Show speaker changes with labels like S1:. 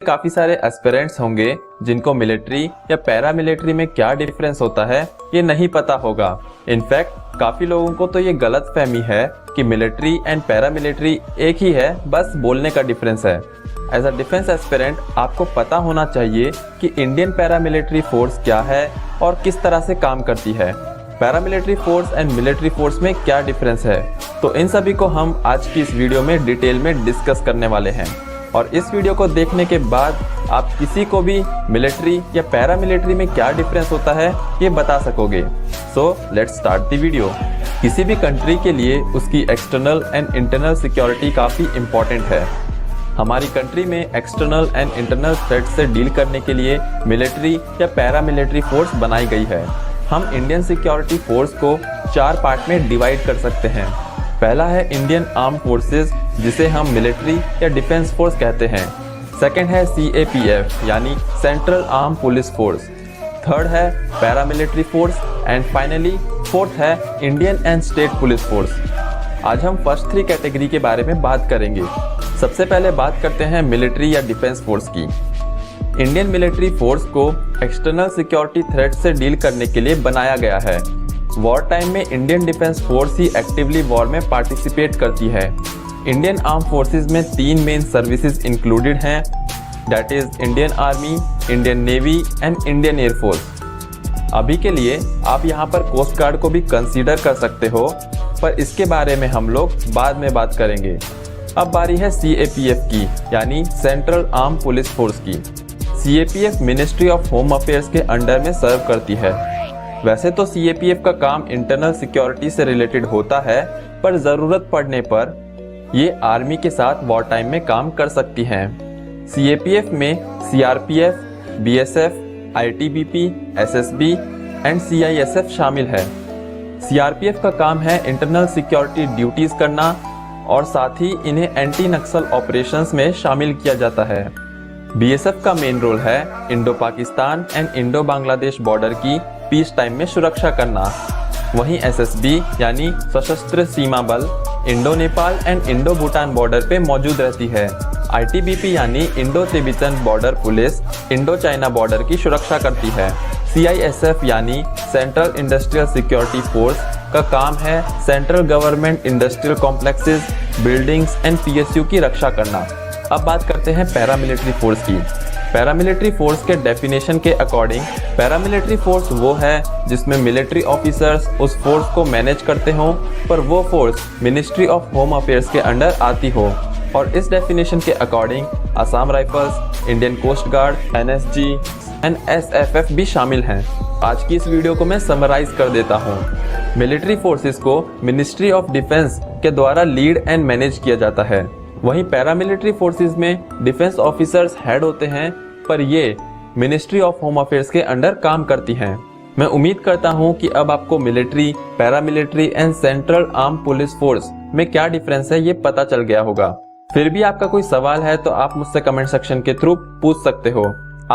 S1: काफी सारे एस्पिरेंट्स होंगे जिनको मिलिट्री या पैरामिलिट्री में क्या डिफरेंस होता है ये नहीं पता होगा। इनफैक्ट काफी लोगों को तो ये गलत फहमी है कि मिलिट्री एंड पैरामिलिट्री एक ही है, बस बोलने का डिफरेंस है। एज अ डिफेंस एस्पिरेंट आपको पता होना चाहिए कि इंडियन पैरामिलिट्री फोर्स क्या है और किस तरह से काम करती है। Paramilitary force and military force में क्या डिफरेंस है, तो इन सभी को हम आज की इस वीडियो में डिटेल में डिस्कस करने वाले हैं। और इस वीडियो को देखने के बाद आप किसी को भी मिलिट्री या पैरामिलिट्री में क्या डिफरेंस होता है ये बता सकोगे। So let's start the video. किसी भी कंट्री के लिए उसकी एक्सटर्नल एंड इंटरनल सिक्योरिटी काफ़ी इम्पोर्टेंट है। हमारी कंट्री में एक्सटर्नल एंड इंटरनल थ्रेट से डील करने के लिए मिलिट्री या पैरामिलिट्री फोर्स बनाई गई है। हम इंडियन सिक्योरिटी फोर्स को 4 पार्ट में डिवाइड कर सकते हैं। पहला है इंडियन आर्म फोर्सेस, जिसे हम मिलिट्री या डिफेंस फोर्स कहते हैं। सेकंड है CAPF यानी central arm police force. Third है paramilitary force and finally fourth है Indian and state police force. आज हम फर्स्ट 3 कैटेगरी के बारे में बात करेंगे। सबसे पहले बात करते हैं मिलिट्री या डिफेंस फोर्स की। इंडियन मिलिट्री फोर्स को एक्सटर्नल सिक्योरिटी थ्रेट से डील करने के लिए बनाया गया है। वॉर टाइम में इंडियन डिफेंस फोर्स ही एक्टिवली वॉर में पार्टिसिपेट करती है। इंडियन आर्म फोर्सेस में 3 मेन सर्विसेज इंक्लूडेड हैं, that is Indian army, Indian navy and Indian air force. अभी के लिए आप यहाँ पर कोस्ट गार्ड को भी कंसीडर कर सकते हो, पर इसके बारे में हम लोग बाद में बात करेंगे। अब बारी है CAPF की यानी सेंट्रल आर्म पुलिस फोर्स की। CAPF ministry of home affairs के अंडर में सर्व करती है। वैसे तो CAPF का काम इंटरनल सिक्योरिटी से रिलेटेड होता है, पर ज़रूरत पड़ने पर ये आर्मी के साथ वॉर टाइम में काम कर सकती हैं। CAPF में CRPF, BSF, ITBP, SSB and CISF शामिल है। CRPF का काम है इंटरनल सिक्योरिटी ड्यूटीज़ करना और साथ ही इन्हें एंटी नक्सल ऑपरेशंस में शामिल किया जाता है। BSF का मेन रोल है Indo Pakistan and Indo Bangladesh border की पीस टाइम में सुरक्षा करना। वहीं SSB यानी सशस्त्र सीमा बल Indo Nepal and Indo Bhutan border पे मौजूद रहती है। ITBP यानी Indo Tibetan border police Indo China border की सुरक्षा करती है। CISF यानी सेंट्रल इंडस्ट्रियल सिक्योरिटी फोर्स का काम है central government industrial complexes, buildings and PSU की रक्षा करना। अब बात करते हैं पैरामिलिट्री फोर्स की। पैरामिलिट्री फोर्स के डेफिनेशन के अकॉर्डिंग पैरामिलिट्री फोर्स वो है जिसमें मिलिट्री ऑफिसर्स उस फोर्स को मैनेज करते हों, पर वो force ministry of home affairs के अंडर आती हो। और इस डेफिनेशन के according Assam rifles, Indian coast guard, NSG and SFF भी शामिल हैं। आज की इस वीडियो को मैं समराइज कर देता हूँ। मिलिट्री फोर्सेस को मिनिस्ट्री ऑफ डिफेंस के द्वारा लीड एंड मैनेज किया जाता है। वहीं पैरामिलिट्री फोर्सेस में डिफेंस ऑफिसर्स हेड होते हैं, पर ये मिनिस्ट्री ऑफ होम अफेयर्स के अंडर काम करती हैं। मैं उम्मीद करता हूं कि अब आपको military, paramilitary and central arm police force में क्या डिफरेंस है ये पता चल गया होगा। फिर भी आपका कोई सवाल है तो आप मुझसे कमेंट सेक्शन के थ्रू पूछ सकते हो।